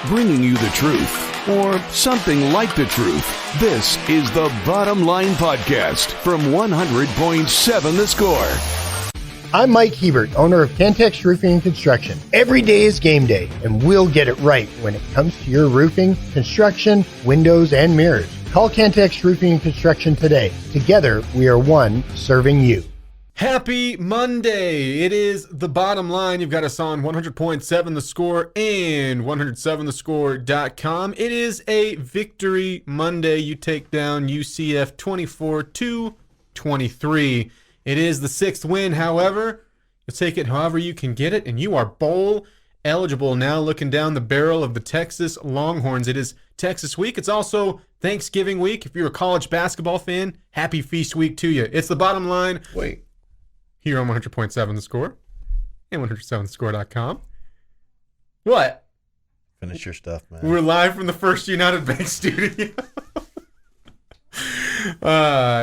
bringing you the truth, or something like the truth. This is the Bottom Line Podcast from 100.7 The Score. I'm Mike Hebert, owner of Cantex Roofing and Construction. Every day is game day, and we'll get it right when it comes to your roofing, construction, windows, and mirrors. Call Cantex Roofing and Construction today. Together, we are one serving you. Happy Monday. It is the Bottom Line. You've got us on 100.7 The Score and 107thescore.com. It is a victory Monday. You take down UCF 24-23. It is the sixth win. However, you'll take it however you can get it, and you are bowl eligible now, looking down the barrel of the Texas Longhorns. It is Texas week. It's also Thanksgiving week. If you're a college basketball fan, happy feast week to you. It's the Bottom Line. Wait. Here on 100.7 The Score and 107thescore.com. What? Finish your stuff, man. We're live from the First United Bank studio.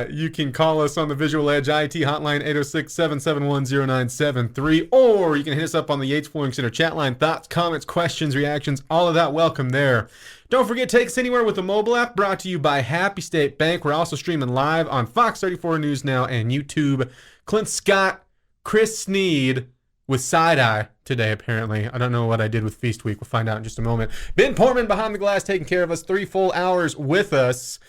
You can call us on the Visual Edge IT hotline 806-771-0973, or you can hit us up on the Yates Flooring Center chat line. Thoughts, comments, questions, reactions, all of that welcome there. Don't forget, take us anywhere with the mobile app, brought to you by Happy State Bank. We're also streaming live on Fox 34 News Now and YouTube. Clint Scott, Chris Snead with side-eye today, apparently. I don't know what I did with Feast Week. We'll find out in just a moment. Ben Portman behind the glass taking care of us. 3 full hours with us.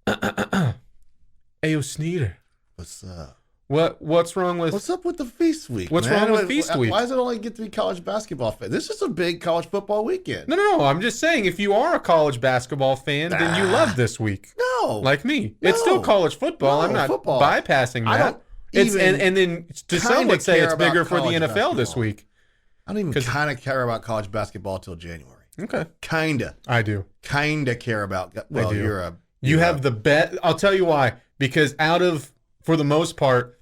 Ayo, Sneeder. What's up? What's wrong with... What's up with the Feast Week, What's man? wrong with Feast Week? Why does it only get to be college basketball fan? This is a big college football weekend. No. I'm just saying, if you are a college basketball fan, then you love this week. No. Like me. No. It's still college football. No, I'm not football. bypassing I that. don't And then to some kinda would say care it's bigger about for the college NFL this basketball. week. I don't even kind of care about college basketball till January. Okay. Kinda. I do. Kinda care about... Well, I do. You have the bet. I'll tell you why. Because for the most part,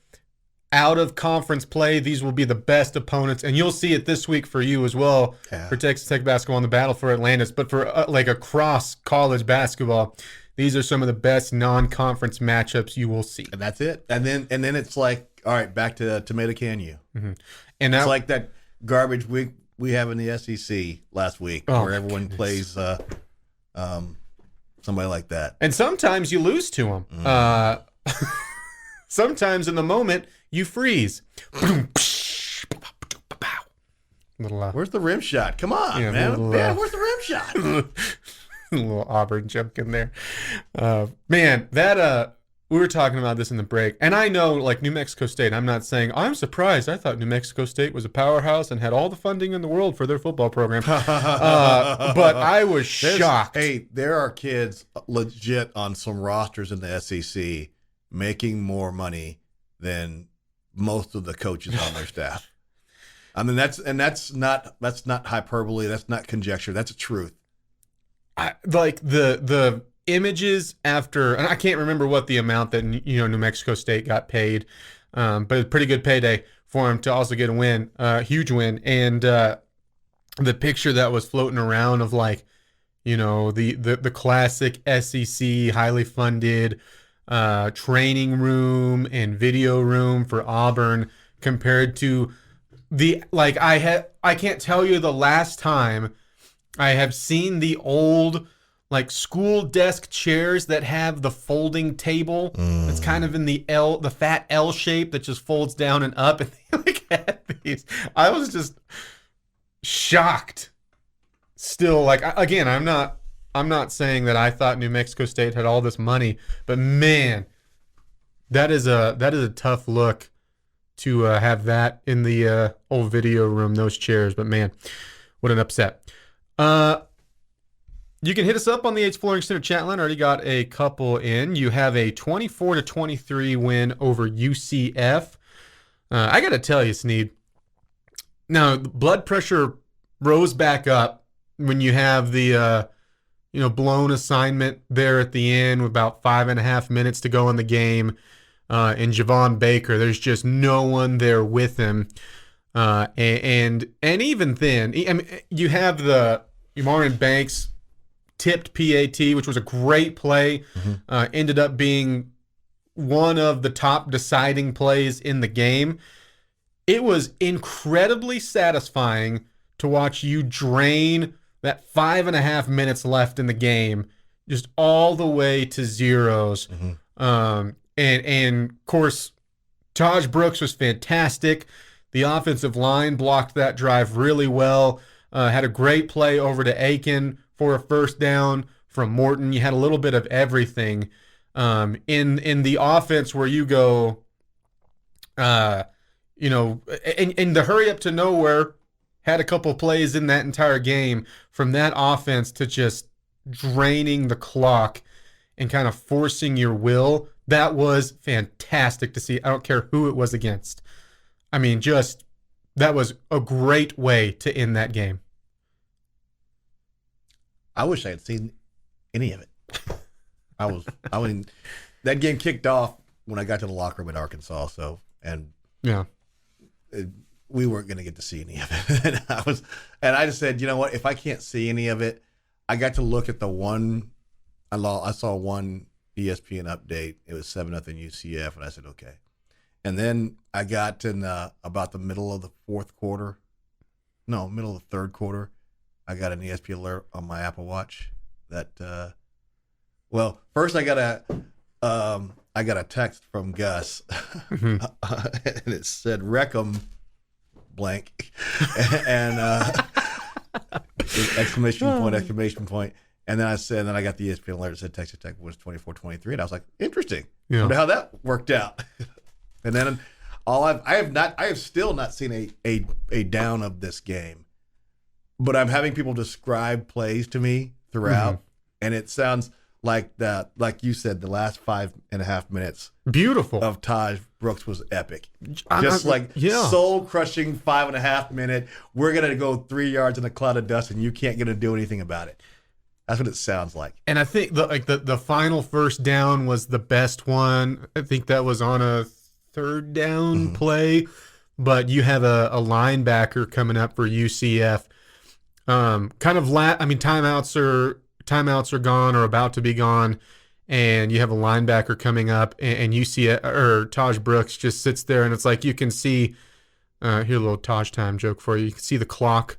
out of conference play, these will be the best opponents. And you'll see it this week for you as well, for Texas Tech basketball in the battle for Atlantis. But for across college basketball, these are some of the best non-conference matchups you will see. And that's it. And then it's like, all right, back to Tomato Can You. Mm-hmm. And It's like that garbage week we have in the SEC last week, where everyone plays somebody like that. And sometimes you lose to them. Sometimes in the moment, you freeze. Where's the rim shot? Come on, man. Where's the rim shot? A little Auburn joke in there. Man, that we were talking about this in the break. And I know, like, New Mexico State, I'm not saying, I'm surprised. I thought New Mexico State was a powerhouse and had all the funding in the world for their football program. But I was shocked. Hey, there are kids legit on some rosters in the SEC making more money than most of the coaches on their staff. I mean, that's not hyperbole. That's not conjecture. That's a truth. Like the images after, and I can't remember what the amount that New Mexico State got paid, but a pretty good payday for him to also get a win, huge win. And the picture that was floating around of the classic SEC highly funded training room and video room for Auburn compared to I can't tell you the last time I have seen the old school desk chairs that have the folding table. It's kind of in the fat L shape that just folds down and up, and they had these. I was just shocked. Still, again, I'm not saying that I thought New Mexico State had all this money, but man, that is a tough look to have that in the old video room, those chairs. But man, what an upset. You can hit us up on the Yates Flooring Center chat line. Already got a couple in. You have a 24-23 win over UCF. I got to tell you, Snead. Now, the blood pressure rose back up when you have the blown assignment there at the end with about 5.5 minutes to go in the game. And Javon Baker, there's just no one there with him. And even then, I mean, you have the Marvin Banks tipped PAT, which was a great play. Ended up being one of the top deciding plays in the game. It was incredibly satisfying to watch you drain that 5.5 minutes left in the game, just all the way to zeros. And of course, Tahj Brooks was fantastic. The offensive line blocked that drive really well. Had a great play over to Aiken for a first down from Morton. You had a little bit of everything in the offense where you go, in the hurry up to nowhere, had a couple plays in that entire game from that offense to just draining the clock and kind of forcing your will. That was fantastic to see. I don't care who it was against. I mean, that was a great way to end that game. I wish I had seen any of it. That game kicked off when I got to the locker room in Arkansas. We weren't going to get to see any of it. and I just said, you know what? If I can't see any of it, I got to look at the one. I saw one ESPN update. It was 7-0 UCF, and I said, okay. And then I got in about the middle of the middle of the third quarter. I got an ESPN alert on my Apple Watch that. First I got a text from Gus, and it said "Wreck 'em," blank, and exclamation point. And then I got the ESPN alert that said Texas Tech was 24-23, and I was like, interesting. Yeah. Wonder how that worked out. And then I have still not seen a down of this game, but I'm having people describe plays to me throughout, and it sounds like that, like you said, the last 5.5 minutes, beautiful, of Tahj Brooks was epic. Soul crushing 5.5 minute. We're gonna go 3 yards in a cloud of dust, and you can't get to do anything about it. That's what it sounds like. And I think the final first down was the best one. I think that was on a third down play, but you have a linebacker coming up for UCF. Timeouts are gone or about to be gone, and you have a linebacker coming up, and UCF or Tahj Brooks just sits there, and it's like you can see. Here, a little Tahj time joke for you. You can see the clock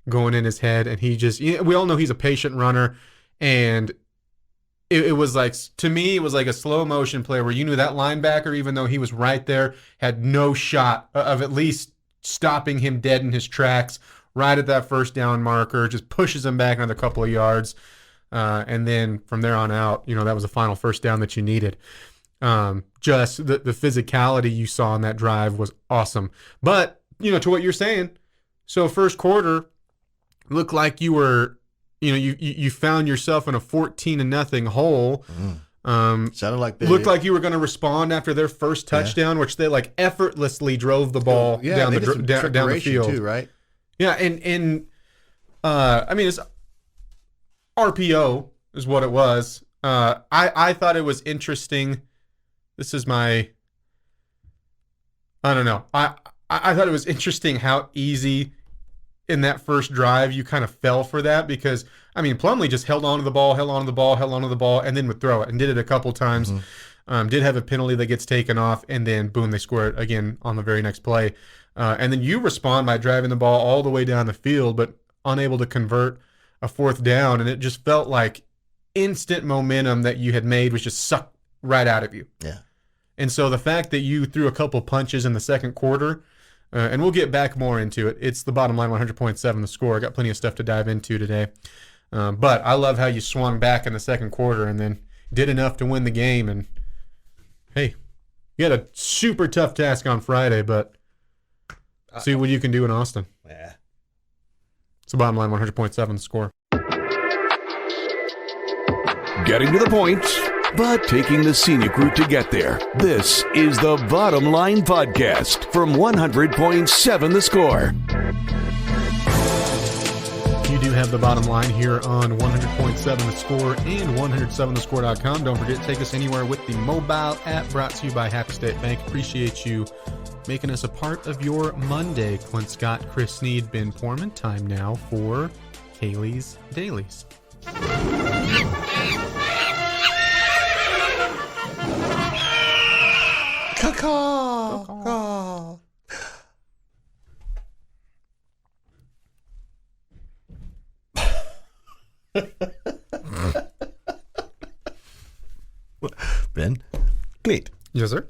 going in his head, and we all know he's a patient runner, and it was like, to me, it was like a slow motion play where you knew that linebacker, even though he was right there, had no shot of at least stopping him dead in his tracks right at that first down marker, just pushes him back another couple of yards. And then from there on out, that was the final first down that you needed. Just the physicality you saw in that drive was awesome. But, to what you're saying, so first quarter looked like you were, you found yourself in a 14-0 hole. Sounded like looked like you were going to respond after their first touchdown, which they like effortlessly drove the ball down the field too, right? Yeah, and it's RPO is what it was. I thought it was interesting. This is I don't know. I thought it was interesting how easy in that first drive you kind of fell for that, because Plumlee just held on to the ball, and then would throw it, and did it a couple times. Did have a penalty that gets taken off, and then boom, they score it again on the very next play. And then you respond by driving the ball all the way down the field, but unable to convert a fourth down, and it just felt like instant momentum that you had made was just sucked right out of you. Yeah. And so the fact that you threw a couple punches in the second quarter, and we'll get back more into it. It's the bottom line, 100.7 the score. I got plenty of stuff to dive into today. But I love how you swung back in the second quarter and then did enough to win the game. And hey, you had a super tough task on Friday, but see what you can do in Austin. Yeah. It's the bottom line, 100.7 the score. Getting to the point, but taking the scenic route to get there. This is the Bottom Line Podcast from 100.7 The Score. You do have the bottom line here on 100.7 The Score and 107thescore.com. Don't forget to take us anywhere with the mobile app, brought to you by Happy State Bank. Appreciate you making us a part of your Monday. Clint Scott, Chris Snead, Ben Portman. Time now for Kailey's Dailies. Caw. Ben, Clint. Yes, sir.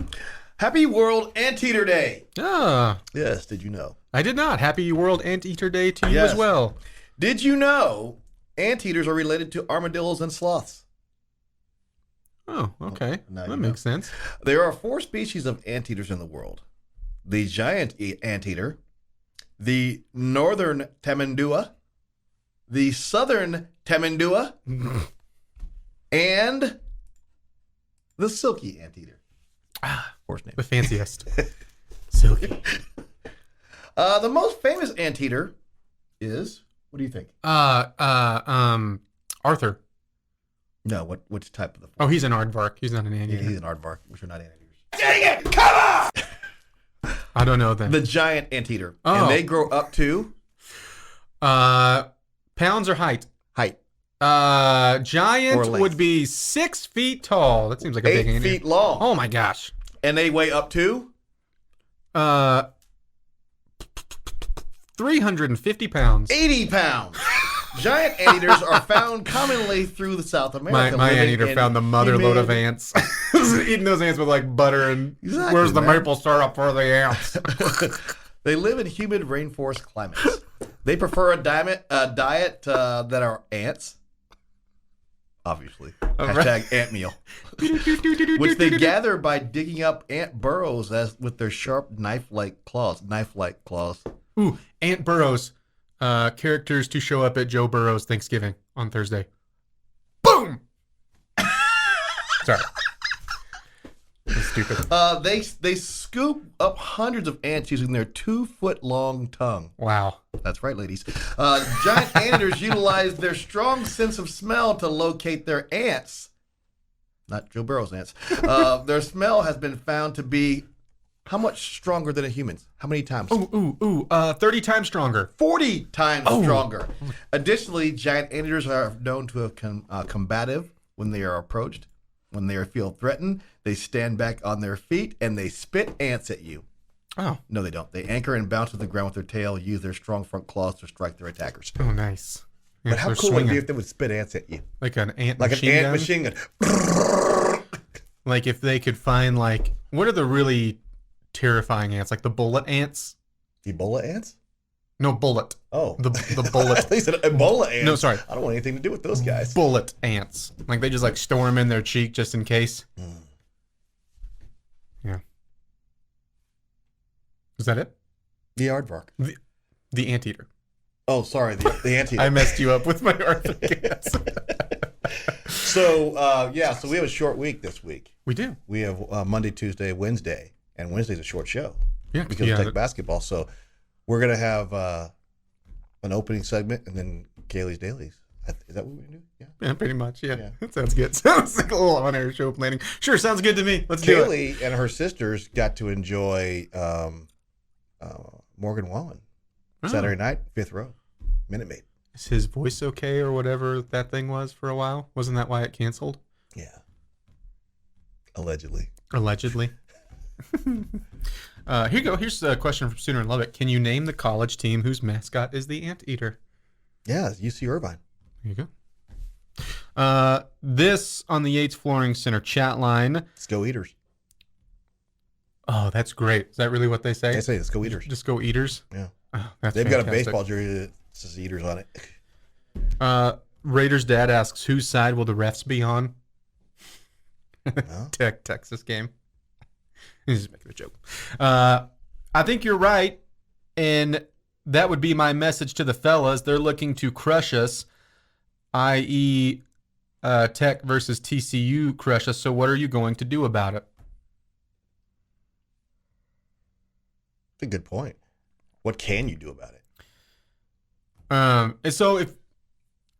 Happy World Anteater Day. Ah, Yes, did you know? I did not. Happy World Anteater Day to you Yes. as well. Did you know anteaters are related to armadillos and sloths? Oh, okay. now That you makes sense. There are 4 species of anteaters in the world. The giant anteater, the northern tamandua, the southern tamandua, and the silky anteater. Horse name. The fanciest. Silky. The most famous anteater is, what do you think? Arthur. No, which type of the? Oh, he's an aardvark. He's not an Yeah, anteater. he's an aardvark, which are not anteaters. I don't know then. The giant anteater, Oh. and they grow up to Pounds or height? height Giant Or length. would be 6 feet tall. That seems like a big 8 anteater. feet long, Oh my gosh. and they weigh up to 350 pounds. 80 pounds. Giant anteaters are found commonly through the South America. My living anteater in found the mother load of humid- ants. Eating those ants with like butter and Exactly, where's the man. maple syrup for the ants? They live in humid rainforest climates. They prefer a diet that are ants. Obviously. Hashtag ant meal. Which they gather by digging up ant burrows with their sharp knife-like claws. Ooh, Ant Burrows. Characters to show up at Joe Burrow's Thanksgiving on Thursday. Boom! Sorry. That's stupid. They scoop up hundreds of ants using their 2-foot-long tongue. Wow. That's right, ladies. Giant anteaters utilize their strong sense of smell to locate their ants. Not Joe Burrow's ants. Their smell has been found to be how much stronger than a human's? How many times? 30 times stronger. 40 times stronger. Additionally, giant anteaters are known to have combative when they are approached. When they feel threatened, they stand back on their feet and they spit ants at you. Oh. No, they don't. They anchor and bounce to the ground with their tail, use their strong front claws to strike their attackers. Oh, nice. But Yeah, how they're cool would it be swinging. if they would spit ants at you? Like an ant Like machine an ant gun? machine gun. Like if they could find like, what are the really terrifying ants? Like the bullet ants? Ebola ants? No, bullet. Oh. The bullet. They said Ebola ants. No, sorry. I don't want anything to do with those guys. Bullet ants. Like they just like store them in their cheek just in case. Yeah. Is that it? The aardvark. The anteater. Oh, sorry. The anteater. I messed you up with my Arthur guess. So we have a short week this week. We do. We have Monday, Tuesday, Wednesday, and Wednesday's a short show. Yeah. Because of tech basketball. So we're going to have an opening segment and then Kailey's Dailies. Is that what we're going to do? Yeah. Yeah, pretty much. Yeah. Yeah. That sounds good. Sounds like a little on-air show planning. Sure, sounds good to me. Let's do it. Kailey and her sisters got to enjoy Morgan Wallen Saturday night, 5th row, Minute Maid. Is his voice okay or whatever that thing was for a while? Wasn't that why it canceled? Yeah. Allegedly. Allegedly. Here you go. Here's a question from Sooner and Lubbock. Can you name the college team whose mascot is the Anteater? Yeah, UC Irvine. There you go. This on the Yates Flooring Center chat line. Let's go Eaters. Oh, that's great. Is that really what they say? They say let's go Eaters. Just go Eaters? Yeah. Oh, that's They've got a fantastic. baseball jersey that says Eaters on it. Raiders dad asks, whose side will the refs be on? No? Texas game. He's just making a joke. I think you're right, and that would be my message to the fellas. They're looking to crush us, i.e., Tech versus TCU crush us. So what are you going to do about it? That's a good point. What can you do about it? And so if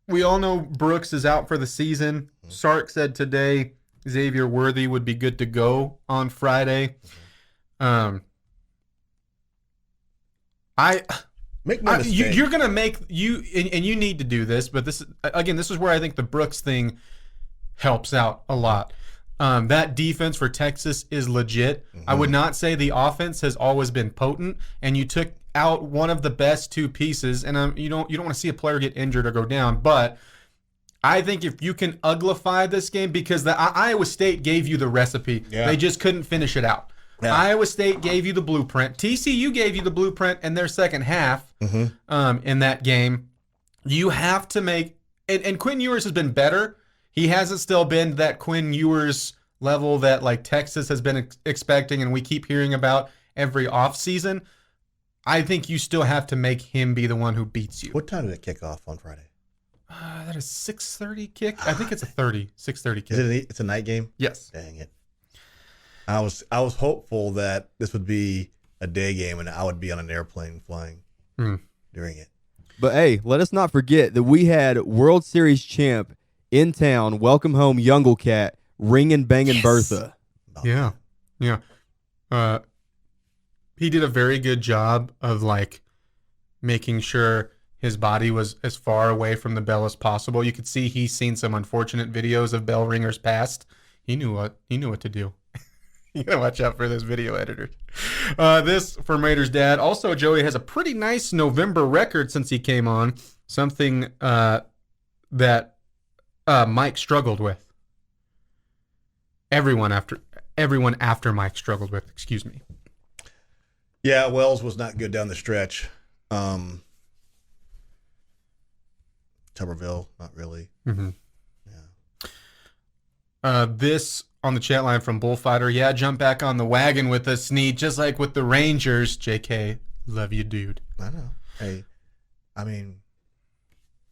we all know Brooks is out for the season, Sark said today Xavier Worthy would be good to go on Friday. Make no mistake. You're gonna make and you need to do this, but this is where I think the Brooks thing helps out a lot. That defense for Texas is legit. I would not say the offense has always been potent, and you took out one of the best two pieces, and you don't want to see a player get injured or go down, but I think if you can uglify this game, because the Iowa State gave you the recipe, they just couldn't finish it out. Yeah. Iowa State gave you the blueprint. TCU gave you the blueprint in their second half in that game. You have to make and Quinn Ewers has been better. He hasn't still been that Quinn Ewers level that like Texas has been expecting and we keep hearing about every offseason. I think you still have to make him be the one who beats you. What time did it kick off on Friday? That is 6:30 kick. I think it's a 6:30 kick. It's a night game? Yes. Dang it. I was hopeful that this would be a day game and I would be on an airplane flying during it. But hey, let us not forget that we had World Series champ in town, welcome home Youngle Cat, ringing banging Bertha. Yeah. He did a very good job of like making sure his body was as far away from the bell as possible. You could see he's seen some unfortunate videos of bell ringers past. He knew what to do. You gotta watch out for those video editors. This from Raiders Dad. Also, Joey has a pretty nice November record since he came on. Something that Mike struggled with. Everyone after Mike struggled with. Excuse me. Yeah, Wells was not good down the stretch. Tuberville, not really. Mm-hmm. Yeah. This on the chat line from Bullfighter. Yeah, jump back on the wagon with us, Snead, just like with the Rangers. JK, love you, dude. I know. Hey, I mean,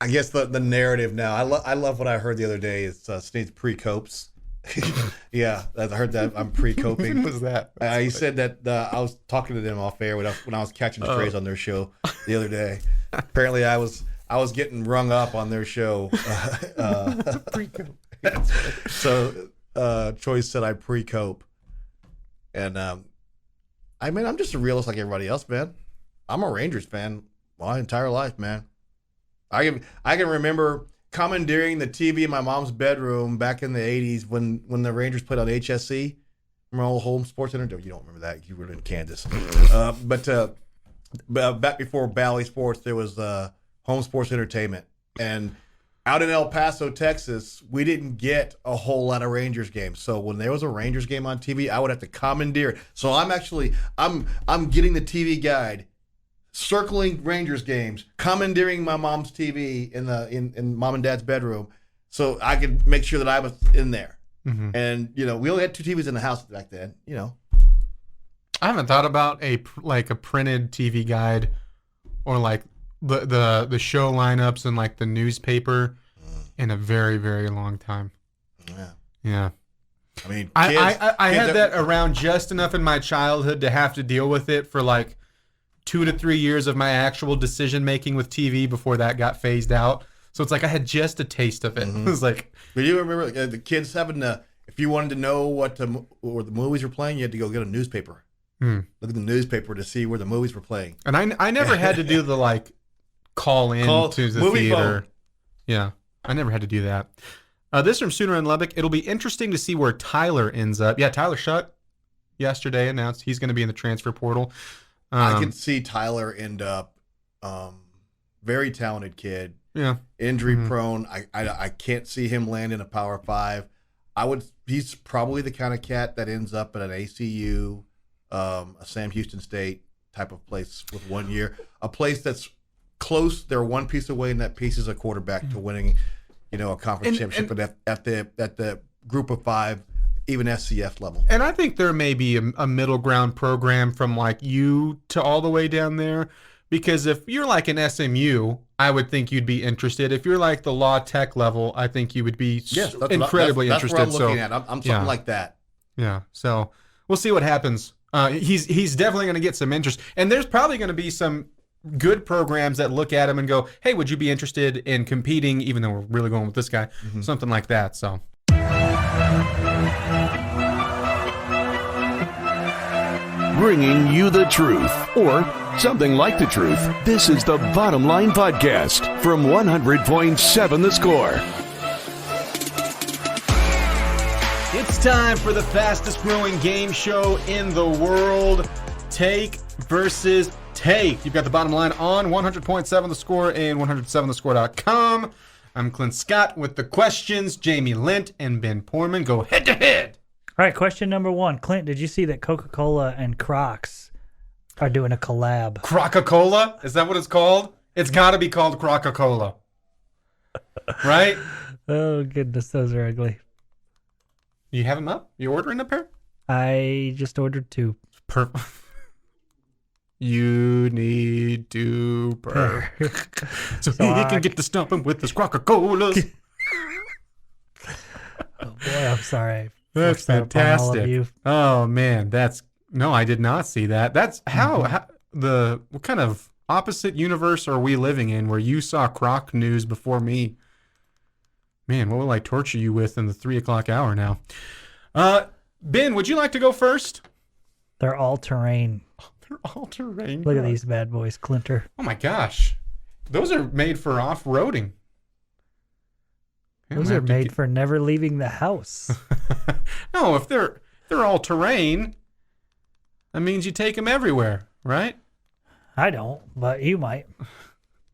I guess the narrative now. I love what I heard the other day. It's Snead's pre-copes. Yeah, I heard that. I'm pre-coping. When was that? He said that I was talking to them off air when I was catching strays on their show the other day. Apparently, I was getting rung up on their show. Pre-cope. So Choice said I pre-cope, and I mean I'm just a realist like everybody else, man. I'm a Rangers fan my entire life, man. I can remember commandeering the TV in my mom's bedroom back in the 80s when the Rangers played on HSC. Remember old home sports center? You don't remember that. You were in Kansas. But back before Bally Sports, there was home sports entertainment. And out in El Paso, Texas, we didn't get a whole lot of Rangers games. So when there was a Rangers game on TV, I would have to commandeer it. So I'm getting the TV guide, circling Rangers games, commandeering my mom's TV in mom and dad's bedroom, so I could make sure that I was in there. Mm-hmm. And we only had 2 TVs in the house back then. I haven't thought about a printed TV guide or like the show lineups and like the newspaper in a very, very long time. Yeah. I mean, I had that around just enough in my childhood to have to deal with it for like 2 to 3 years of my actual decision making with TV before that got phased out. So it's like I had just a taste of it. Mm-hmm. It was like, but you remember the kids having to, if you wanted to know what the movies were playing, you had to go get a newspaper. Look at the newspaper to see where the movies were playing. And I never had to do the like call to the theater. Phone. Yeah, I never had to do that. This from Sooner in Lubbock. It'll be interesting to see where Tyler ends up. Yeah, Tyler Shutt yesterday announced he's going to be in the transfer portal. I can see Tyler end up very talented kid. Yeah. Injury prone. I can't see him land in a Power 5. He's probably the kind of cat that ends up at an ACU, a Sam Houston State type of place with 1 year. A place that's close. They're one piece away, and that piece is a quarterback to winning, a conference championship, but at the group of 5, even SCF level. And I think there may be a middle ground program from like you to all the way down there, because if you're like an SMU, I would think you'd be interested. If you're like the Law Tech level, I think you would be incredibly interested. That's what I'm looking at. I'm something like that. Yeah. So we'll see what happens. He's definitely going to get some interest, and there's probably going to be some good programs that look at him and go, "Hey, would you be interested in competing?" Even though we're really going with this guy, something like that. So. Bringing you the truth, or something like the truth. This is the Bottom Line Podcast from 100.7 The Score. It's time for the fastest growing game show in the world, Take versus Take. You've got the Bottom Line on 100.7 The Score and 107thescore.com. I'm Clint Scott with the questions. Jamie Lent and Ben Poorman go head to head. All right, question number 1. Clint, did you see that Coca-Cola and Crocs are doing a collab? Croca-Cola? Is that what it's called? It's got to be called Croca-Cola. Right? Oh, goodness, those are ugly. You have them up? You ordering a pair? I just ordered 2. You need to so he can get to stomping with his Croca-Colas. Oh, boy, I'm sorry. That's Forced that upon all of fantastic. you. Oh man, no, I did not see that. That's how what kind of opposite universe are we living in where you saw Croc news before me? Man, what will I torture you with in the 3:00 hour now? Ben, would you like to go first? They're all terrain. They're all terrain. Look at these bad boys, Clinter. Oh my gosh, those are made for off-roading. Those are made for never leaving the house. No, if they're all terrain, that means you take them everywhere, right? I don't, but you might.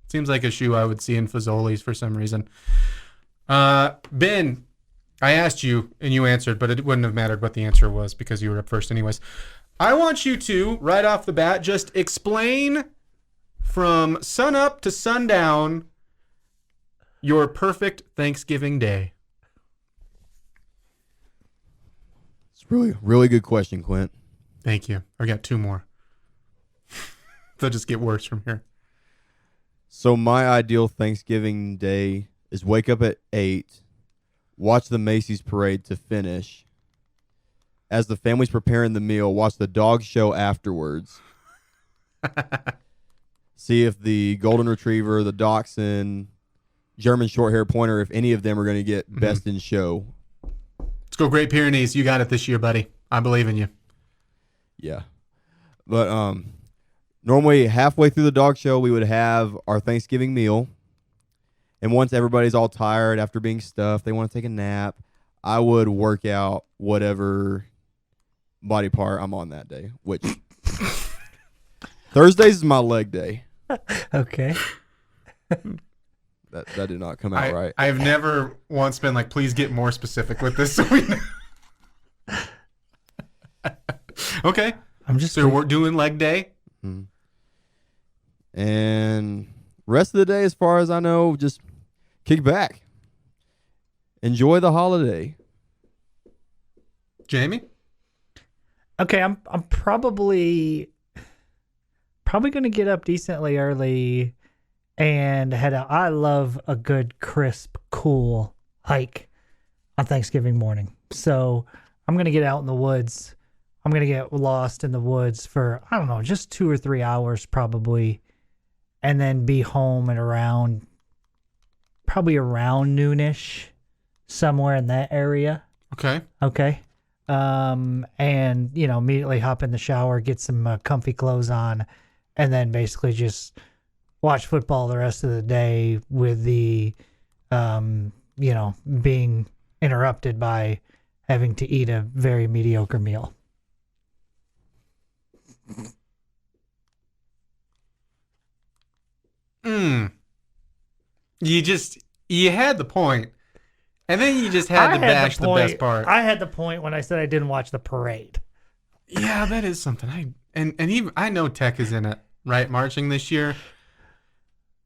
Seems like a shoe I would see in Fazoli's for some reason. Ben, I asked you and you answered, but it wouldn't have mattered what the answer was because you were up first anyways. I want you to, right off the bat, just explain from sun up to sundown your perfect Thanksgiving day. It's really good question, Clint. Thank you. I got 2 more. They'll just get worse from here. So my ideal Thanksgiving day is wake up at 8, watch the Macy's parade to finish. As the family's preparing the meal, watch the dog show afterwards. See if the golden retriever, the dachshund, German short-hair pointer, if any of them are going to get best in show. Let's go Great Pyrenees. You got it this year, buddy. I believe in you. Yeah. But normally halfway through the dog show, we would have our Thanksgiving meal. And once everybody's all tired after being stuffed, they want to take a nap, I would work out whatever body part I'm on that day, which Thursdays is my leg day. Okay. That did not come out right. I've never once been like, please get more specific with this. So we know. Okay. So we're doing leg day. Mm-hmm. And rest of the day, as far as I know, just kick back. Enjoy the holiday. Jamie? Okay, I'm probably going to get up decently early and head out. I love a good, crisp, cool hike on Thanksgiving morning. So I'm going to get out in the woods. I'm going to get lost in the woods for, I don't know, just 2 or 3 hours probably, and then be home at probably around noonish, somewhere in that area. Okay. Okay. And, immediately hop in the shower, get some comfy clothes on, and then basically just watch football the rest of the day with the, being interrupted by having to eat a very mediocre meal. You had the point, and then you just had to bash the best part. I had the point when I said I didn't watch the parade. Yeah, that is something. I know Tech is in it, right? Marching this year.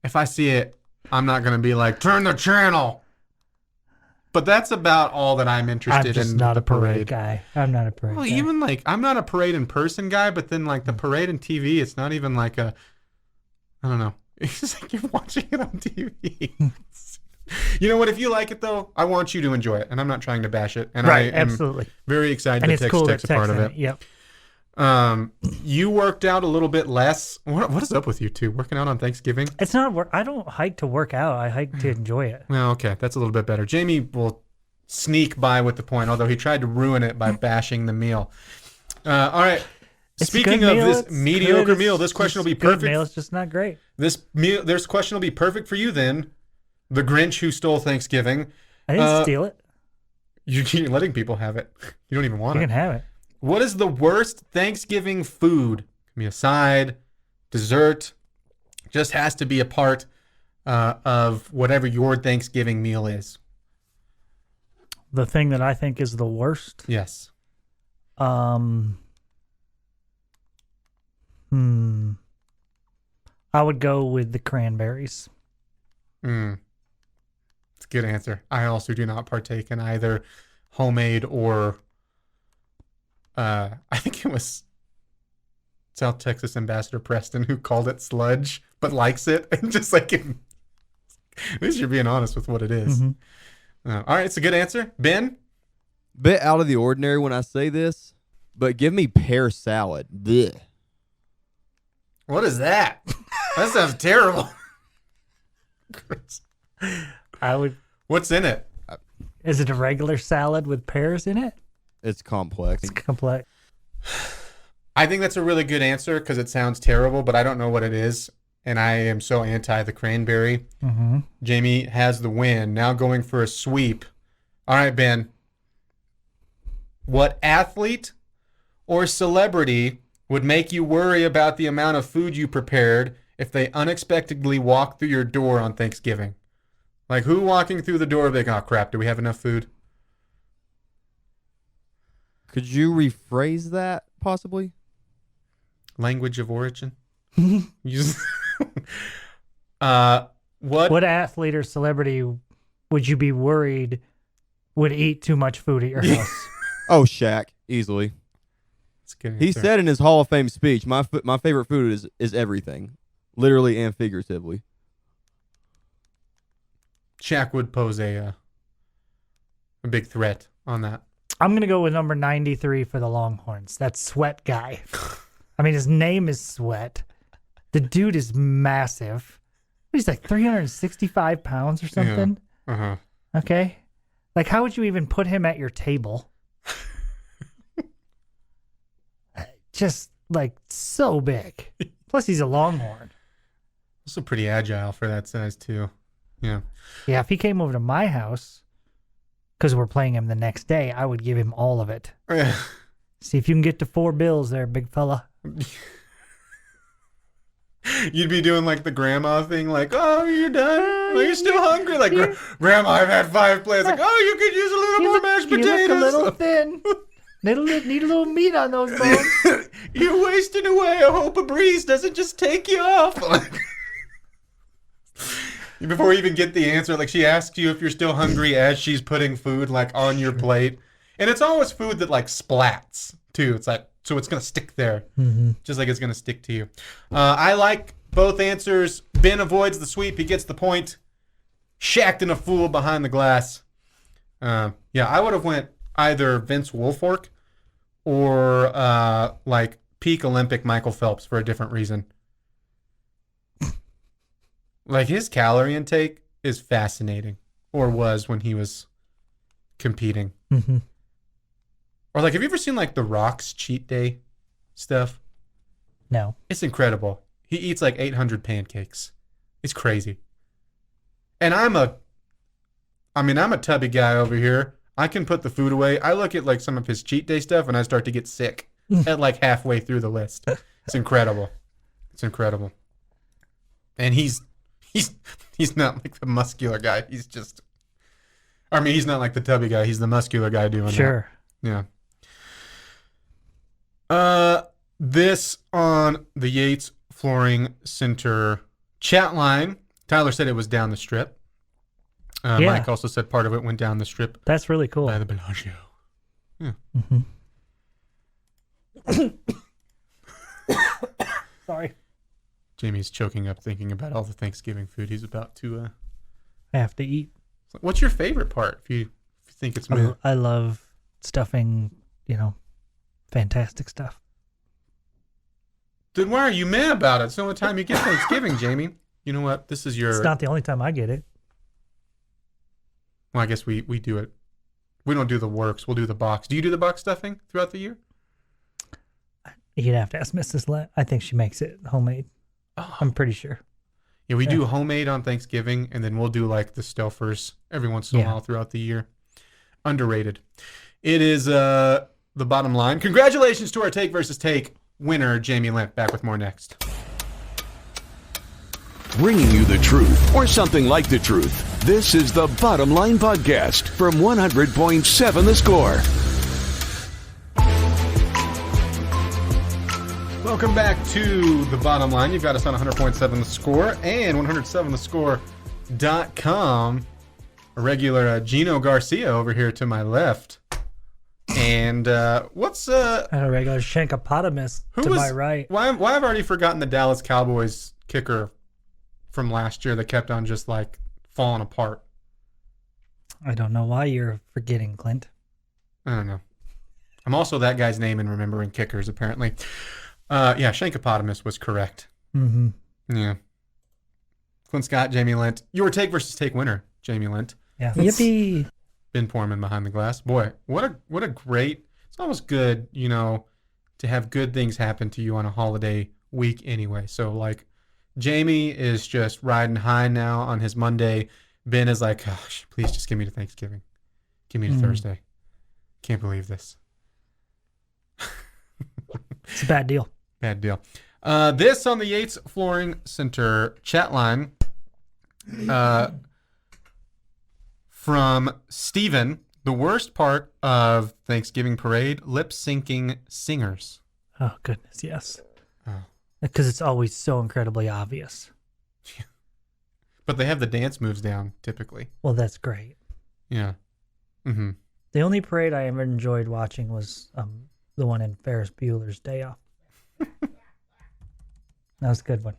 If I see it, I'm not going to be like, turn the channel. But that's about all that I'm interested in. I'm just not a parade guy. I'm not a parade guy. Even like, I'm not a parade in person guy, but then like the parade in TV, it's not even like I don't know. It's just like you're watching it on TV. You know what? If you like it though, I want you to enjoy it, and I'm not trying to bash it. And right, I am absolutely very excited and that it's cool Tech's a part of it. Yep. You worked out a little bit less. What is up with you two? Working out on Thanksgiving? It's not work. I don't hike to work out. I hike to enjoy it. Well, okay, that's a little bit better. Jamie will sneak by with the point, although he tried to ruin it by bashing the meal. All right. Speaking of this mediocre meal, this question will be perfect. Good meal, it's just not great. This question will be perfect for you then. The Grinch who stole Thanksgiving. I didn't steal it. You're letting people have it. You don't even want it. You can have it. What is the worst Thanksgiving food? It can be a side, dessert. Just has to be a part of whatever your Thanksgiving meal is. The thing that I think is the worst. Yes. I would go with the cranberries. It's a good answer. I also do not partake in either homemade or I think it was South Texas Ambassador Preston who called it sludge, but likes it. And just like, at least you're being honest with what it is. All right, it's a good answer. Ben? Bit out of the ordinary when I say this, but give me pear salad. Blech. What is that? That sounds terrible. I would. What's in it? Is it a regular salad with pears in it? It's complex. It's complex. I think that's a really good answer because it sounds terrible, but I don't know what it is. And I am so anti the cranberry. Jamie has the win. Now going for a sweep. All right, Ben. What athlete or celebrity would make you worry about the amount of food you prepared if they unexpectedly walk through your door on Thanksgiving? Like, who walking through the door like, oh crap, do we have enough food? Could you rephrase that possibly? Language of origin. What athlete or celebrity would you be worried would eat too much food at your house? Oh, Shaq, easily. That's a good He answer. said in his Hall of Fame speech, my favorite food is everything, literally and figuratively. Shaq would pose a big threat on that. I'm going to go with number 93 for the Longhorns. That Sweat guy. I mean, his name is Sweat. The dude is massive. He's like 365 pounds or something. Yeah. Uh-huh. Okay. Like, how would you even put him at your table? Just like so big. Plus, he's a Longhorn. Also pretty agile for that size too. Yeah. Yeah, if he came over to my house, because we're playing him the next day, I would give him all of it. See if you can get to 4 bills there, big fella. You'd be doing like the grandma thing, like, oh, you're done? Are you still hungry? Like, Grandma, I've had 5 plates. Like, oh, you could use a little more mashed potatoes. You look a little thin. Need a little meat on those bones. You're wasting away. I hope a breeze doesn't just take you off. Before you even get the answer, like she asks you if you're still hungry as she's putting food like on your plate. And it's always food that like splats too. It's like, so it's going to stick there. Just like it's going to stick to you. I like both answers. Ben avoids the sweep. He gets the point. Shacked in a fool behind the glass. Yeah, I would have went either Vince Wilfork or like peak Olympic Michael Phelps for a different reason. Like his calorie intake is fascinating, or was when he was competing. Or like, have you ever seen like The Rock's cheat day stuff? No. It's incredible. He eats like 800 pancakes. It's crazy. And I'm a tubby guy over here. I can put the food away. I look at like some of his cheat day stuff and I start to get sick at like halfway through the list. It's incredible. It's incredible. And he's not like the muscular guy. He's just, I mean, he's not like the tubby guy. He's the muscular guy doing Sure. that. Yeah. This on the Yates Flooring Center chat line. Tyler said it was down the strip. Yeah. Mike also said part of it went down the strip That's really cool. by the Bellagio. Yeah. Sorry. Jamie's choking up thinking about all the Thanksgiving food he's about to. I have to eat. What's your favorite part? If you think it's meh? I love stuffing, fantastic stuff. Then why are you mad about it? It's the only time you get Thanksgiving, Jamie. You know what? This is your. It's not the only time I get it. Well, I guess we do it. We don't do the works. We'll do the box. Do you do the box stuffing throughout the year? You'd have to ask Mrs. Lent. I think she makes it homemade. Oh. I'm pretty sure. Yeah, we do homemade on Thanksgiving, and then we'll do like the Stouffer's every once in a while throughout the year. Underrated. It is the bottom line. Congratulations to our Take versus Take winner, Jamie Lent. Back with more next. bringing you the truth, or something like the truth. This is the Bottom Line Podcast from 100.7 The Score. Welcome back to the Bottom Line. You've got us on 100.7 The Score and 107thescore.com. A regular Gino Garcia over here to my left. And what's a regular Shankopotamus to my right. Why I've already forgotten the Dallas Cowboys kicker from last year that kept on just like falling apart. I don't know why you're forgetting, Clint. I don't know. I'm also that guy's name in remembering kickers, apparently. Yeah, Shankopotamus was correct. Mm-hmm. Yeah. Clint Scott, Jamie Lent. Your take versus take winner, Jamie Lent. Yeah. Yippee. Ben Portman behind the glass. Boy, what a great. It's almost good, to have good things happen to you on a holiday week anyway. So like, Jamie is just riding high now on his Monday. Ben is like, gosh, please just give me to Thanksgiving. Give me to Thursday. Can't believe this. It's a bad deal. Bad deal. This on the Yates Flooring Center chat line from Steven. The worst part of Thanksgiving parade, lip-syncing singers. Oh, goodness, yes. Oh. Because it's always so incredibly obvious. But they have the dance moves down, typically. Well, that's great. Yeah. Mm-hmm. The only parade I ever enjoyed watching was the one in Ferris Bueller's Day Off. That was a good one.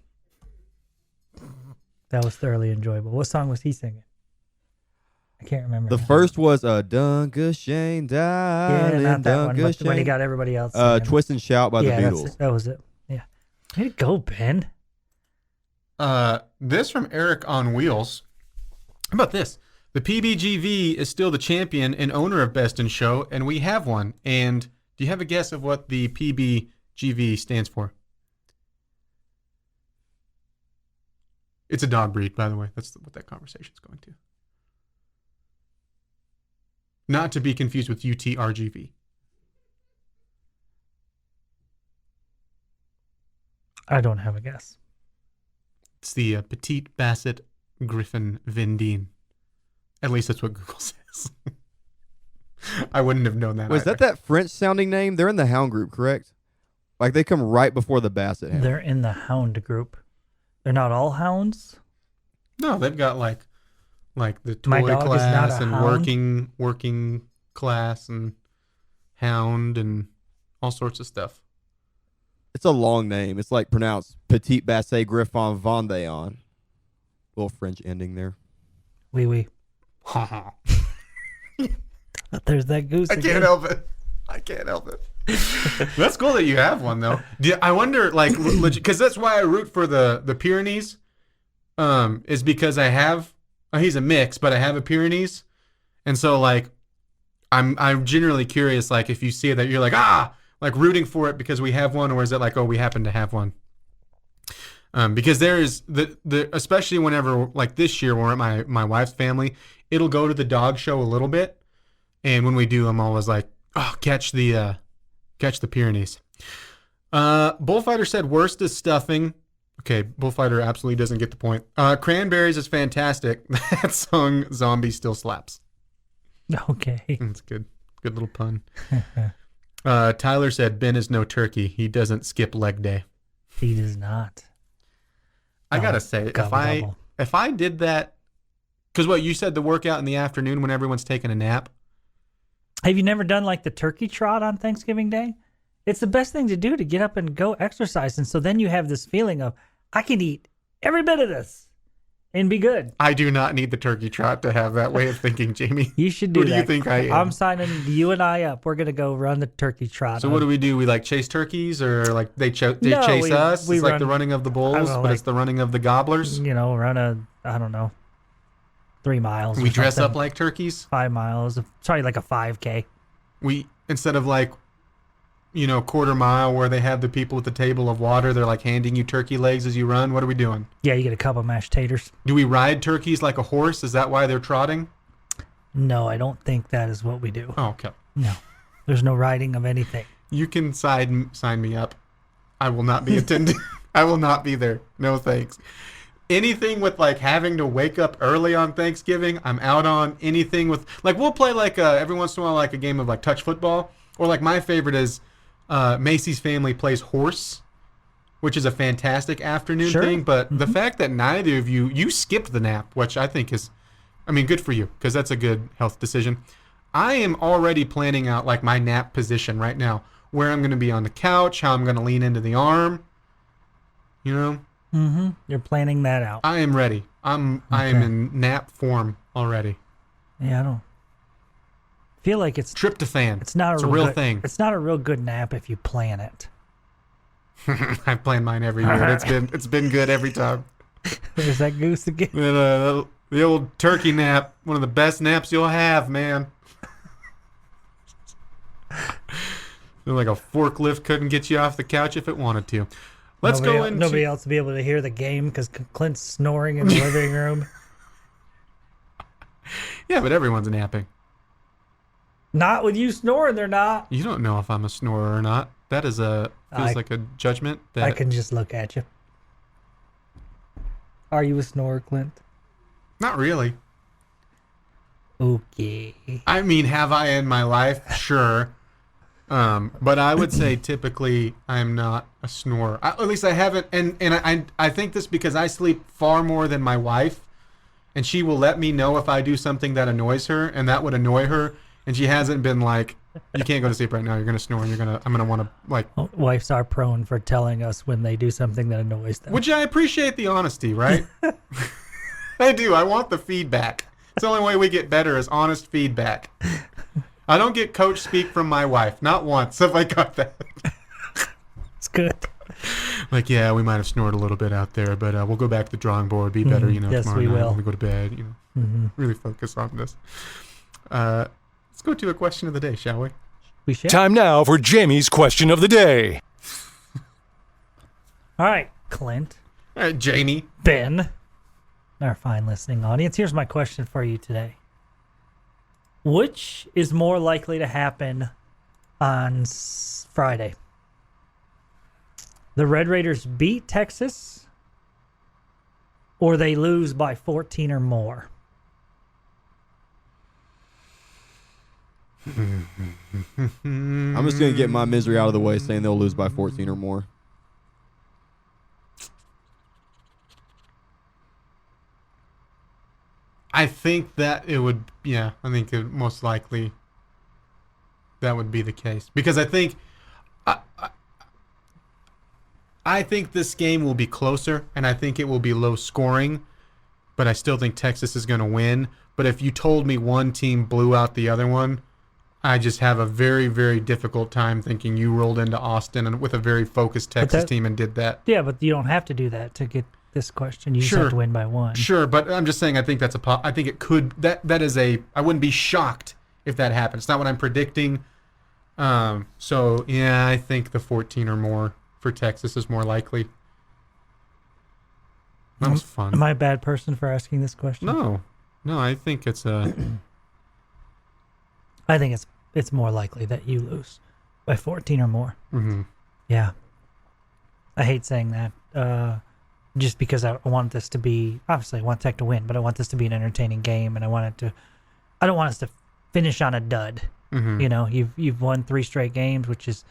That was thoroughly enjoyable. What song was he singing? I can't remember. The first was Dunga Shane yeah, Darling. not that one, but Shane. when he got everybody else singing. Twist and Shout by the Beatles. That was it. Yeah. Way to go, Ben. This from Eric on Wheels. How about this? The PBGV is still the champion and owner of Best in Show, and we have one. And do you have a guess of what the PBGV stands for? It's a dog breed, by the way. That's what that conversation's going to. Not to be confused with UTRGV. I don't have a guess. It's the Petite Basset Griffon Vendine. At least that's what Google says. I wouldn't have known that. Was that French sounding name? They're in the Hound group, correct? Like they come right before the Basset Hound. They're in the Hound group. They're not all hounds? No, they've got like the My toy dog is not class a and hound? working class and hound and all sorts of stuff. It's a long name. It's like pronounced Petite Basset Griffon Vendéon. Little French ending there. Oui, oui. There's that goose I again. can't help it. I can't help it. That's cool that you have one though. I wonder, like, because that's why I root for the Pyrenees. Is because I have. He's a mix, but I have a Pyrenees, and so like, I'm generally curious. Like, if you see that, you're like like rooting for it because we have one, or is it like, oh, we happen to have one? Because there is the especially whenever like this year we're at my wife's family, it'll go to the dog show a little bit, and when we do, I'm always like, oh, catch the Pyrenees. Bullfighter said worst is stuffing. Okay, Bullfighter absolutely doesn't get the point. Cranberries is fantastic. That song Zombie still slaps. Okay. That's good. Good little pun. Tyler said Ben is no turkey. He doesn't skip leg day. He does not. I gotta say, if I did that, because what you said, the workout in the afternoon when everyone's taking a nap. Have you never done like the turkey trot on Thanksgiving Day? It's the best thing to do to get up and go exercise. And so then you have this feeling of, I can eat every bit of this and be good. I do not need the turkey trot to have that way of thinking, Jamie. You should do Who that. do you think I am? I'm signing you and I up. We're going to go run the turkey trot. So what do we do? We like chase turkeys, or like they chase us? we It's like run- the running of the bulls, I don't know, but it's the running of the gobblers. Run I don't know, 3 miles. We or dress something. up like turkeys. 5 miles. Sorry, like a 5K. We, instead of like, quarter mile where they have the people at the table of water, they're like handing you turkey legs as you run. What are we doing? Yeah, you get a couple of mashed taters. Do we ride turkeys like a horse? Is that why they're trotting? No, I don't think that is what we do. Oh, okay. No, there's no riding of anything. You can sign me up. I will not be attending. I will not be there. No thanks. anything with like having to wake up early on Thanksgiving, I'm out on. Anything with like we'll play like every once in a while like a game of like touch football, or like my favorite is Macy's family plays horse, which is a fantastic afternoon thing. But the fact that neither of you skipped the nap, which I think is, I mean, good for you because that's a good health decision. I am already planning out like my nap position right now, where I'm going to be on the couch, how I'm going to lean into the arm. You know. Mm-hmm. You're planning that out. I am ready. I am in nap form already. Yeah, I don't feel like it's tryptophan. It's not a real good, thing. It's not a real good nap if you plan it. I plan mine every year. It's been good every time. There's that goose again. The old turkey nap, one of the best naps you'll have, man. Feel like a forklift couldn't get you off the couch if it wanted to. Let's go into... Nobody else will be able to hear the game because Clint's snoring in the living room. Yeah, but everyone's napping. Not with you snoring, they're not. You don't know if I'm a snorer or not. That is feels like a judgment. That I can just look at you. Are you a snorer, Clint? Not really. Okay. I mean, have I in my life? Sure. But I would say typically I'm not a snorer. At least I haven't, and I think this because I sleep far more than my wife, and she will let me know if I do something that annoys her, and that would annoy her, and she hasn't been like, you can't go to sleep right now, you're gonna snore, and I'm gonna want to like. Wives are prone for telling us when they do something that annoys them. Which I appreciate the honesty, right? I do. I want the feedback. It's the only way we get better is honest feedback. I don't get coach speak from my wife. Not once have I got that. It's good. Like, yeah, we might have snored a little bit out there, but we'll go back to the drawing board, be better, Yes, tomorrow we night will. when we go to bed, really focus on this. Let's go to a question of the day, shall we? We shall. Time now for Jamie's question of the day. All right, Clint. All right, Jamie. Ben, our fine listening audience, here's my question for you today. Which is more likely to happen on Friday? The Red Raiders beat Texas, or they lose by 14 or more? I'm just going to get my misery out of the way saying they'll lose by 14 or more. I think that it would, I think it most likely that would be the case. Because I think I think this game will be closer, and I think it will be low scoring, but I still think Texas is going to win. But if you told me one team blew out the other one, I just have a very, very difficult time thinking you rolled into Austin and with a very focused Texas team and did that. Yeah, but you don't have to do that to get this question. You just have to win by one. Sure, but I'm just saying I think that's I think it could that is I wouldn't be shocked if that happened. It's not what I'm predicting. So yeah, I think the 14 or more for Texas is more likely. That was fun. Am I a bad person for asking this question? No, I think it's a. I think it's more likely that you lose by 14 or more. Mm-hmm. Yeah. I hate saying that. Just because I want this to be, obviously I want Tech to win, but I want this to be an entertaining game, and I don't want us to finish on a dud. Mm-hmm. You've won 3 straight games, which is,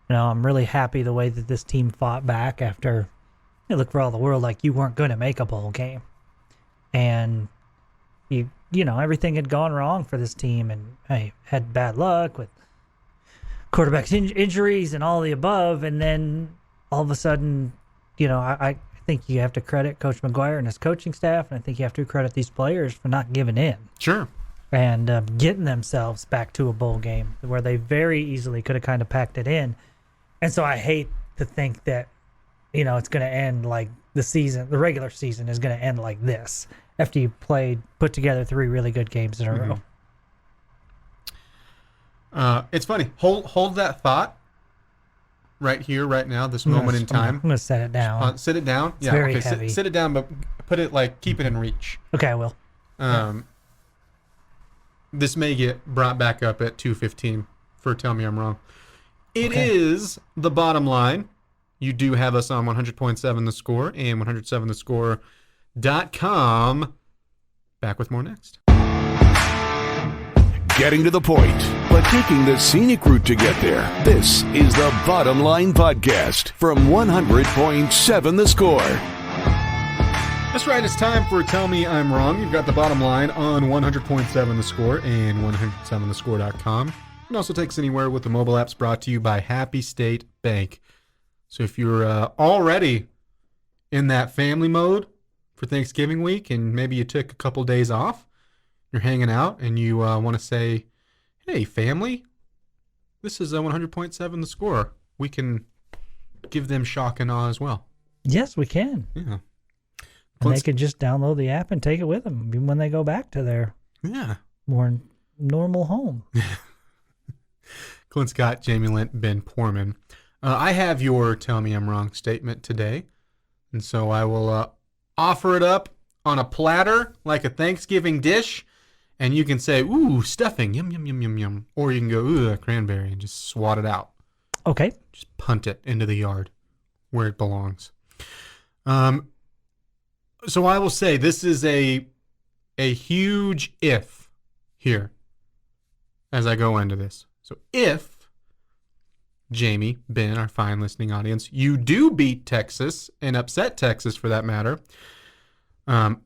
I'm really happy the way that this team fought back after it looked for all the world like you weren't going to make a bowl game. And everything had gone wrong for this team, and I had bad luck with quarterback injuries and all the above, and then all of a sudden, I think you have to credit Coach McGuire and his coaching staff, and I think you have to credit these players for not giving in. Sure. And getting themselves back to a bowl game where they very easily could have kind of packed it in. And so I hate to think that, it's going to end like the regular season is going to end like this after you put together 3 really good games in a row. It's funny. Hold that thought. Right here, right now, this moment in time. I'm going to set it down. Sit it down. It's very heavy. Sit it down, but put it keep it in reach. Okay, I will. This may get brought back up at 2:15 for Tell Me I'm Wrong. It is the bottom line. You do have us on 100.7 The Score and 107 The Score GiantAnteater.com. Back with more next. Getting to the point, but taking the scenic route to get there. This is the Bottom Line Podcast from 100.7 The Score. That's right, it's time for Tell Me I'm Wrong. You've got the Bottom Line on 100.7 The Score and 107thescore.com. You can also take us anywhere with the mobile apps, brought to you by Happy State Bank. So if you're already in that family mode for Thanksgiving week and maybe you took a couple days off, you're hanging out and you want to say, hey, family, this is 100.7 The Score. We can give them shock and awe as well. Yes, we can. Yeah. And they could just download the app and take it with them even when they go back to their more normal home. Clint Scott, Jamie Lent, Ben Poorman. I have your Tell Me I'm Wrong statement today. And so I will offer it up on a platter like a Thanksgiving dish. And you can say, ooh, stuffing, yum, yum, yum, yum, yum. Or you can go, ooh, a cranberry, and just swat it out. Okay. Just punt it into the yard where it belongs. So I will say this is a huge if here as I go into this. So if, Jamie, Ben, our fine listening audience, you do beat Texas and upset Texas for that matter,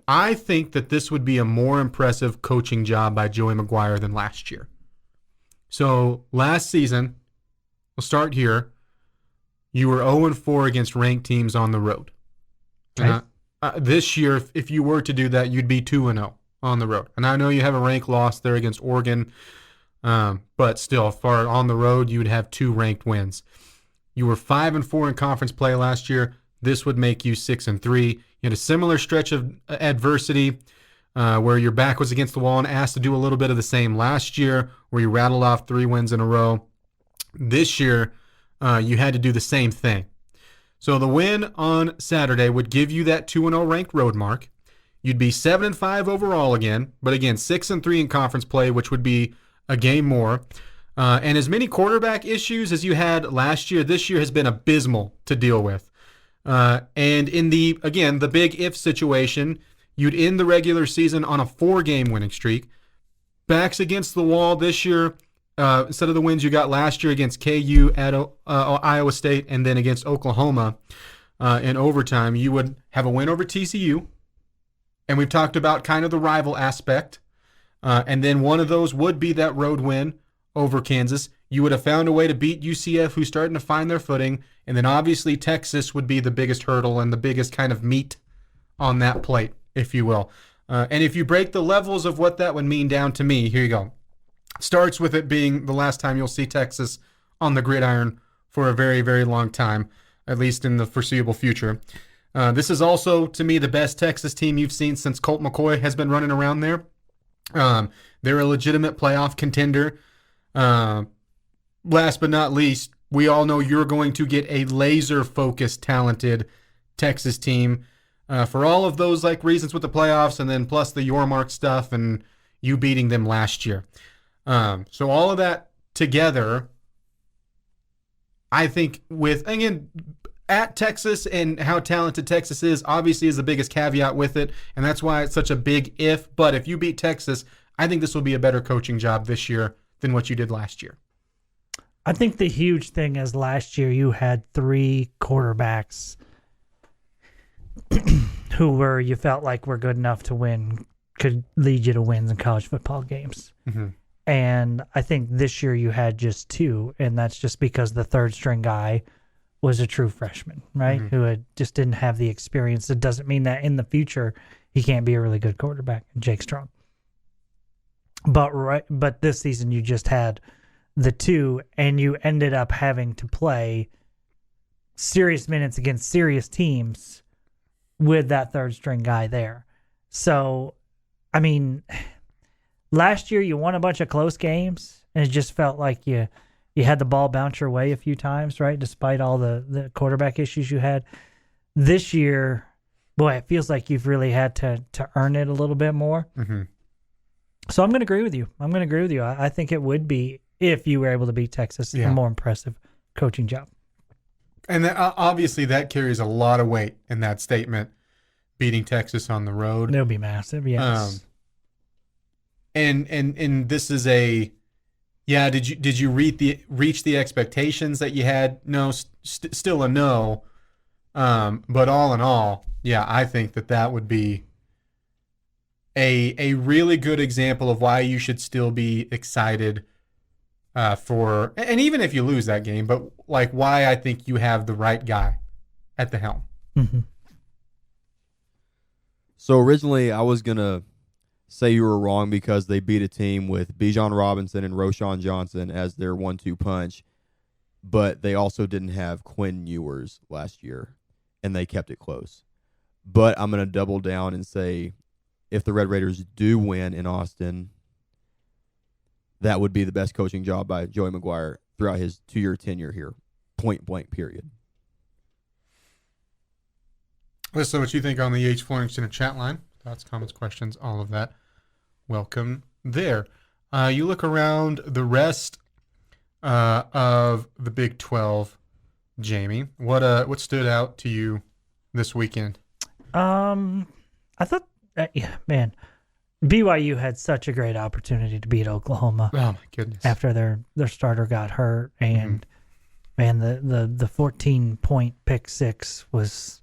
I think that this would be a more impressive coaching job by Joey McGuire than last year. So last season, we'll start here, you were 0-4 against ranked teams on the road. Okay. This year, if you were to do that, you'd be 2-0 on the road. And I know you have a rank loss there against Oregon, but still, far on the road, you would have 2 ranked wins. You were 5-4 in conference play last year. This would make you 6-3. You had a similar stretch of adversity where your back was against the wall and asked to do a little bit of the same last year, where you rattled off 3 wins in a row. This year, you had to do the same thing. So the win on Saturday would give you that 2-0 ranked road mark. You'd be 7-5 overall again, but again, 6-3 in conference play, which would be a game more. And as many quarterback issues as you had last year, this year has been abysmal to deal with. And in the big if situation, you'd end the regular season on a 4-game winning streak. Backs against the wall this year. Instead of the wins you got last year against KU, at Iowa State, and then against Oklahoma in overtime, you would have a win over TCU. And we've talked about kind of the rival aspect. And then one of those would be that road win over Kansas. You would have found a way to beat UCF, who's starting to find their footing. And then obviously Texas would be the biggest hurdle and the biggest kind of meat on that plate, if you will. And if you break the levels of what that would mean down to me, here you go. Starts with it being the last time you'll see Texas on the gridiron for a very, very long time, at least in the foreseeable future. This is also, to me, the best Texas team you've seen since Colt McCoy has been running around there. They're a legitimate playoff contender. Last but not least, we all know you're going to get a laser-focused, talented Texas team for all of those reasons with the playoffs, and then plus the Yormark stuff and you beating them last year. So all of that together, I think with, again, at Texas and how talented Texas is, obviously is the biggest caveat with it, and that's why it's such a big if. But if you beat Texas, I think this will be a better coaching job this year than what you did last year. I think the huge thing is last year you had 3 quarterbacks who you felt like were good enough to win, could lead you to wins in college football games. Mm-hmm. And I think this year you had just 2, and that's just because the third string guy was a true freshman, right? Mm-hmm. Who just didn't have the experience. It doesn't mean that in the future he can't be a really good quarterback, Jake Strong. But this season you just had the 2, and you ended up having to play serious minutes against serious teams with that third string guy there. So, I mean, last year you won a bunch of close games, and it just felt like you had the ball bounce your way a few times, right? Despite all the quarterback issues you had. This year, boy, it feels like you've really had to earn it a little bit more. Mm-hmm. So I'm going to agree with you. I think it would be, if you were able to beat Texas, a more impressive coaching job. And obviously that carries a lot of weight in that statement, beating Texas on the road. They'll be massive, yes. And this is a, yeah. Did you reach the expectations that you had? No, still a no. But all in all, yeah, I think that would be a really good example of why you should still be excited for, and even if you lose that game, but like why I think you have the right guy at the helm. Mm-hmm. So originally I was going to say you were wrong because they beat a team with Bijan Robinson and Roshan Johnson as their 1-2 punch, but they also didn't have Quinn Ewers last year, and they kept it close. But I'm going to double down and say if the Red Raiders do win in Austin, that would be the best coaching job by Joey McGuire throughout his 2-year tenure here, point blank period. Let us know what you think on the H. Florrington chat line. Thoughts, comments, questions, all of that. Welcome there. You look around the rest of the Big 12, Jamie. What stood out to you this weekend? I thought, man, BYU had such a great opportunity to beat Oklahoma. Oh my goodness! After their starter got hurt, and man, the 14-point pick six was,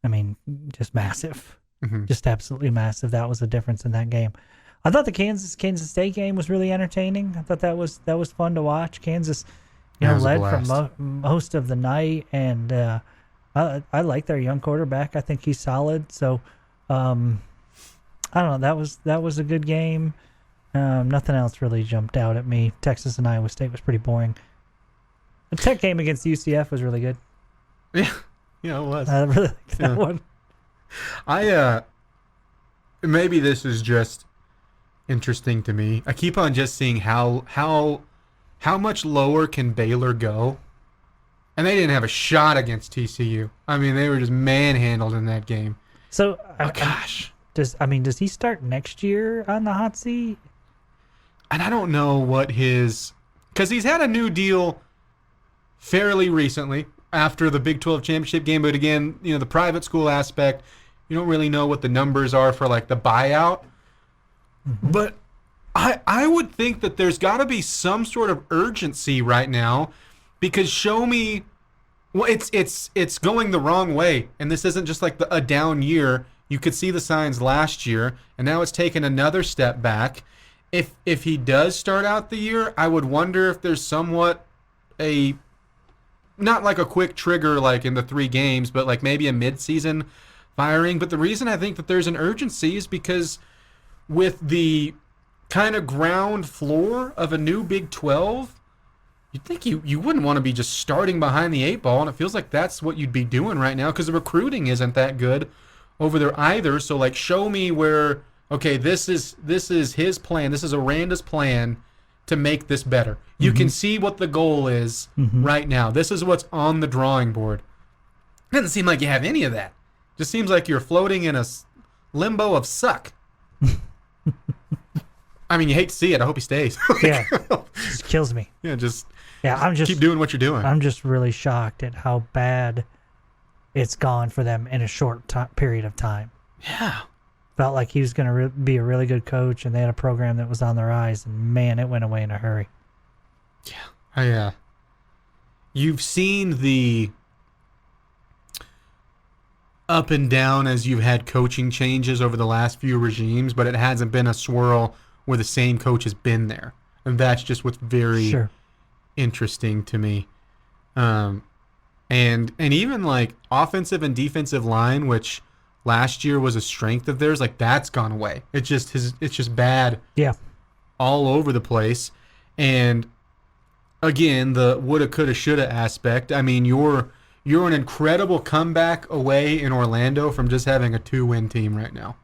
I mean, just massive, just absolutely massive. That was the difference in that game. I thought the Kansas State game was really entertaining. I thought that was fun to watch. Kansas, led for most of the night, and I like their young quarterback. I think he's solid. So, I don't know. That was a good game. Nothing else really jumped out at me. Texas and Iowa State was pretty boring. The Tech game against UCF was really good. Yeah, it was. I really liked that one. Maybe this is just interesting to me. I keep on just seeing how much lower can Baylor go, and they didn't have a shot against TCU. I mean, they were just manhandled in that game. So, gosh. Does he start next year on the hot seat? And I don't know what because he's had a new deal fairly recently after the Big 12 championship game. But again, the private school aspect, you don't really know what the numbers are for like the buyout. Mm-hmm. But I would think that there's got to be some sort of urgency right now, because show me, well, it's going the wrong way, and this isn't just like a down year. You could see the signs last year, and now it's taken another step back. If he does start out the year, I would wonder if there's somewhat not like a quick trigger like in the 3 games, but like maybe a mid-season firing. But the reason I think that there's an urgency is because with the kind of ground floor of a new Big 12, you'd think you wouldn't want to be just starting behind the 8 ball, and it feels like that's what you'd be doing right now because the recruiting isn't that good over there either. So like, show me where, okay, this is his plan. This is Aranda's plan to make this better. You can see what the goal is right now. This is what's on the drawing board. It doesn't seem like you have any of that. Just seems like you're floating in a limbo of suck. I mean, you hate to see it. I hope he stays. Yeah, it just kills me. Yeah, I'm just keep doing what you're doing. I'm just really shocked at how bad it's gone for them in a short period of time. Yeah. Felt like he was going to be a really good coach, and they had a program that was on the rise, and man, it went away in a hurry. Yeah. You've seen the up and down as you've had coaching changes over the last few regimes, but it hasn't been a swirl where the same coach has been there. And that's just what's very interesting to me. And even like offensive and defensive line, which last year was a strength of theirs, like that's gone away. It's just bad. Yeah. All over the place. And again, the woulda, coulda, shoulda aspect. I mean, you're an incredible comeback away in Orlando from just having a 2-win team right now.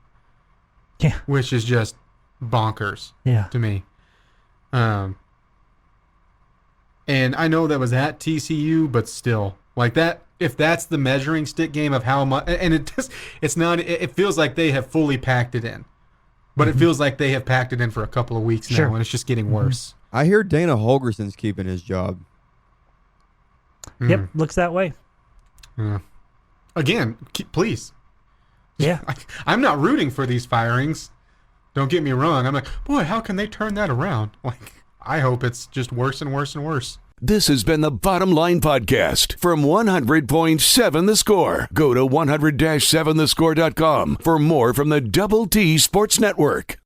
Yeah. Which is just bonkers to me. And I know that was at TCU, but still, like that, if that's the measuring stick game of how much, and it feels like they have fully packed it in, but it feels like they have packed it in for a couple of weeks now, and it's just getting worse. I hear Dana Holgerson's keeping his job. Yep, looks that way. Again, please. Yeah. I'm not rooting for these firings. Don't get me wrong. I'm like, boy, how can they turn that around? Like, I hope it's just worse and worse and worse. This has been the Bottom Line Podcast from 100.7 The Score. Go to 100-7thescore.com for more from the Double T Sports Network.